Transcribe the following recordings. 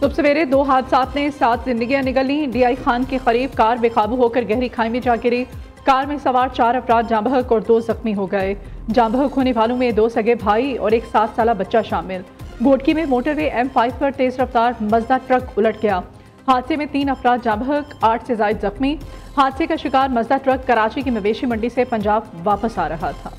सुबह सवेरे दो हादसात ने 7 जिंदगियां निगली। डीआई खान के करीब कार बेकाबू होकर गहरी खाई में जा गिरी। कार में सवार 4 अफराद जाँ बहक और 2 जख्मी हो गए। जाँ बहक होने वालों में 2 सगे भाई और एक 7 साला बच्चा शामिल। घोटकी में मोटरवे M5 पर तेज रफ्तार मजदा ट्रक उलट गया। हादसे में 3 अफराद जाँ बहक, 8 से जायद जख्मी। हादसे का शिकार मजदा ट्रक कराची की मवेशी मंडी से पंजाब वापस आ रहा था।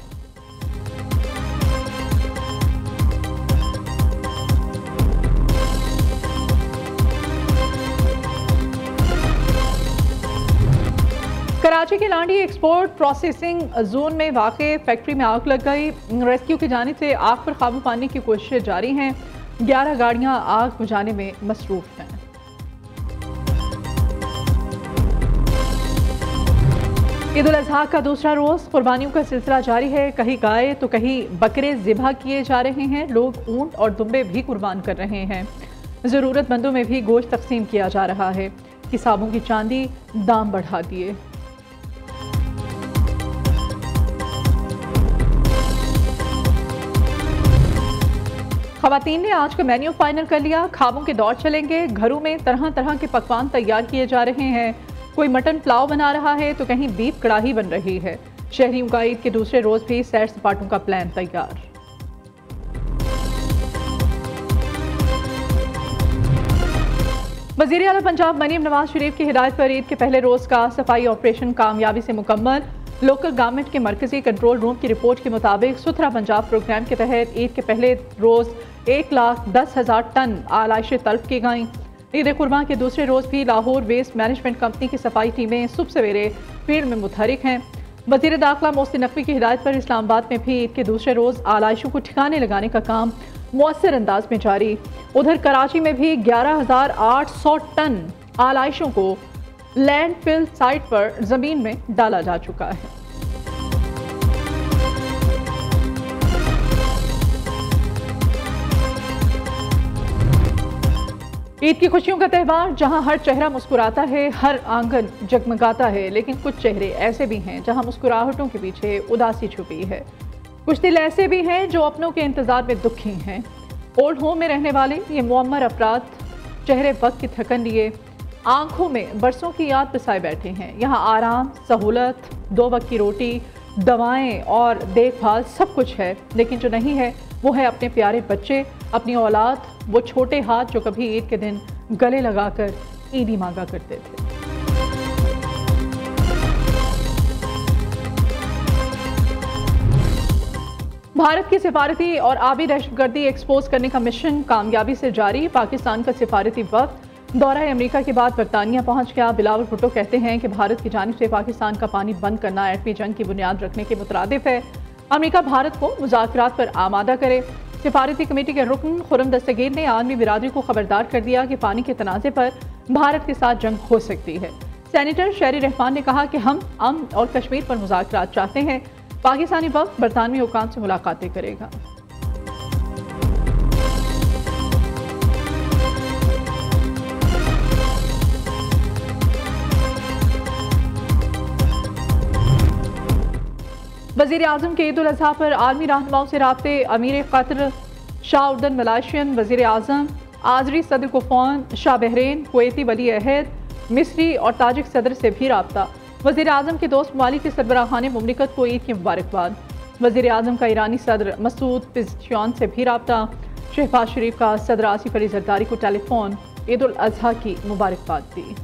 कराची के लांडी एक्सपोर्ट प्रोसेसिंग जोन में वाक़े फैक्ट्री में आग लग गई। रेस्क्यू की जानिब से आग पर काबू पाने की कोशिशें जारी हैं। 11 गाड़ियां आग बुझाने में मसरूफ हैं। ईद उल अज़हा का दूसरा रोज़ कुर्बानियों का सिलसिला जारी है। कहीं गाय तो कहीं बकरे ज़िबा किए जा रहे हैं। लोग ऊंट और दुम्बे भी कुर्बान कर रहे हैं। ज़रूरतमंदों में भी गोश्त तकसीम किया जा रहा है। किसाबों की चांदी दाम बढ़ा दिए। ख़वातीन ने आज का मेन्यू फाइनल कर लिया। खाबों के दौर चलेंगे। घरों में तरह तरह के पकवान तैयार किए जा रहे हैं। कोई मटन पुलाव बना रहा है तो कहीं बीफ कढ़ाई बन रही है। शहरियों का ईद के दूसरे रोज भी सैर सपाटों का प्लान तैयार। वज़ीर आला पंजाब मरीम नवाज शरीफ की हिदायत पर ईद के पहले रोज का सफाई ऑपरेशन कामयाबी से मुकम्मल। लोकल गवर्नमेंट के मरकजी कंट्रोल रूम की रिपोर्ट के मुताबिक सुथरा पंजाब प्रोग्राम के तहत ईद के पहले रोज 1,10,000 टन आलाइशें तल्फ की गईं। ईद कुर्बान के दूसरे रोज भी लाहौर वेस्ट मैनेजमेंट कंपनी की सफाई टीमें सुबह सवेरे फील्ड में मुतहरिक हैं। वज़ीर दाखिला मोहसिन नकवी की हिदायत पर इस्लामाबाद में भी ईद के दूसरे रोज आलाइशों को ठिकाने लगाने का काम मुअस्सर अंदाज में जारी। उधर कराची में भी 11,800 टन आलाइशों को लैंडफिल साइट पर जमीन में डाला जा चुका है। ईद की खुशियों का त्यौहार जहां हर चेहरा मुस्कुराता है, हर आंगन जगमगाता है, लेकिन कुछ चेहरे ऐसे भी हैं जहां मुस्कुराहटों के पीछे उदासी छुपी है। कुछ दिल ऐसे भी हैं जो अपनों के इंतजार में दुखी हैं। ओल्ड होम में रहने वाले ये मुअम्मर अफराद चेहरे वक्त की थकन लिए आंखों में बरसों की याद बसाए बैठे हैं। यहाँ आराम, सहूलत, 2 वक्त की रोटी, दवाएं और देखभाल सब कुछ है, लेकिन जो नहीं है वो है अपने प्यारे बच्चे, अपनी औलाद, वो छोटे हाथ जो कभी ईद के दिन गले लगाकर ईदी मांगा करते थे। भारत की सिफारती और आबी दहशतगर्दी एक्सपोज करने का मिशन कामयाबी से जारी। पाकिस्तान का सिफारती वक्त दौरा अमेरिका के बाद बरतानिया पहुंच गया। बिलावल भुट्टो कहते हैं कि भारत की जानिब से पाकिस्तान का पानी बंद करना एटमी जंग की बुनियाद रखने के मुतरादिफ है। अमेरिका भारत को मुज़ाकरात पर आमादा करे। सिफारती कमेटी के रुकन खुर्रम दस्तगीर ने आलमी बिरादरी को खबरदार कर दिया कि पानी के तनाज़े पर भारत के साथ जंग हो सकती है। सेनेटर शहरी रहमान ने कहा कि हम अमन और कश्मीर पर मुज़ाकरात चाहते हैं। पाकिस्तानी वक्त बरतानवी हुकाम से मुलाकातें करेगा। वज़ीर आज़म के ईद उल अज़हा पर आलमी रहनुमाओं से राब्ते। अमीर कतर शाह उर्दन मलाशियन वज़ीर आज़म, आज़री सदर कुफौन शाह बहरीन, कुवैती वली अहद, मिस्री और ताजिक सदर से भी राब्ता। वज़ीर आज़म के दोस्त ममालिक के सरबराहान मुमलिकत को ईद की मुबारकबाद। वज़ीर आज़म का ईरानी सदर मसूद पिज़ेश्कियान से भी राब्ता। शहबाज शरीफ का सदर आसिफ अली ज़रदारी को टेलीफोन ईद उल अज़हा की मुबारकबाद दी।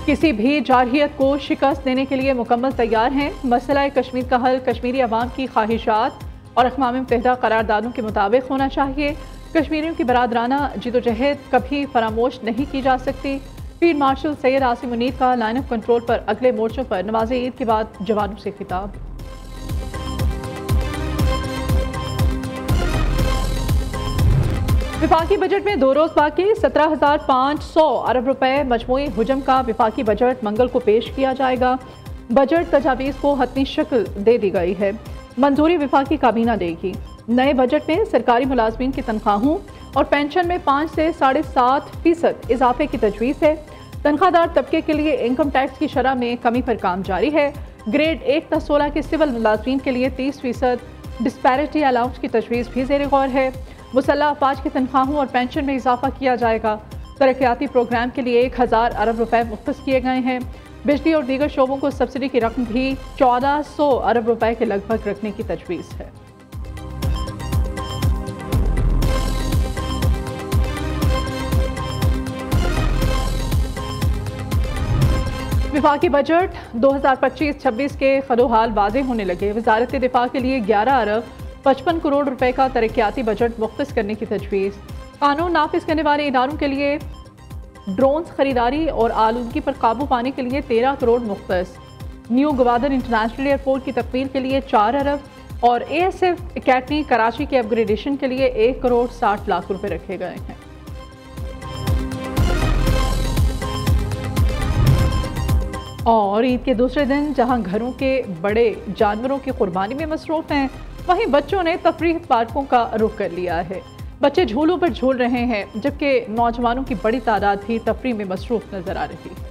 किसी भी जारहियत को शिकस्त देने के लिए मुकम्मल तैयार हैं। मसला कश्मीर का हल कश्मीरी अवाम की ख्वाहिशात और अक़वाम मुत्तहिदा करारदादों के मुताबिक होना चाहिए। कश्मीरियों की बरादराना जिदोजहद कभी फरामोश नहीं की जा सकती। फील्ड मार्शल सैयद आसिम मुनीर का लाइन ऑफ कंट्रोल पर अगले मोर्चों पर नमाज़े ईद के बाद जवानों से खिताब। विफाकी बजट में 2 रोज बाकी। 17,500 अरब रुपए मजमूई हुजम का विफाकी बजट मंगल को पेश किया जाएगा। बजट तजावीज़ को हतमी शक्ल दे दी गई है। मंजूरी विफाकी काबीना देगी। नए बजट में सरकारी मुलाजमीन की तनख्वाहों और पेंशन में 5 से 7.5% इजाफे की तजवीज़ है। तनख्वाहदार तबके के लिए इनकम टैक्स की शरह में कमी पर काम जारी है। ग्रेड 1 तक 16 के सिविल मुलाजमीन के लिए 30% डिस्पैरिटी अलाउंस की तजवीज़ भी ज़ेर गौर है। मुसल्लह अफवाज की तनख्वाहों और पेंशन में इजाफा किया जाएगा। तरक्याती प्रोग्राम के लिए 1000 अरब रुपए मुख्तस किए गए हैं। बिजली और दीगर शोबों को सब्सिडी की रकम भी 1400 अरब रुपए के लगभग रखने की तजवीज़ है। विफाकी बजट 2025-26 के खदोहाल वाज़ेह होने लगे। वजारत दिफा के लिए 11 अरब 55 करोड़ रुपए का तरक्याती बजट मुख्तस करने की तजवीज़। कानून नाफिज करने वाले इदारों के लिए ड्रोन्स खरीदारी और आलूदगी पर काबू पाने के लिए 13 करोड़ मुख्तस। न्यू गवादर इंटरनेशनल एयरपोर्ट की तकमील के लिए 4 अरब और ASF अकेडमी कराची के अपग्रेडेशन के लिए 1 करोड़ 60 लाख रुपए रखे गए हैं। और ईद के दूसरे दिन जहां घरों के बड़े जानवरों की कुर्बानी में मसरूफ हैं, वहीं बच्चों ने तफरीह पार्कों का रुख कर लिया है। बच्चे झूलों पर झूल रहे हैं, जबकि नौजवानों की बड़ी तादाद भी तफरीह में मसरूफ नजर आ रही है।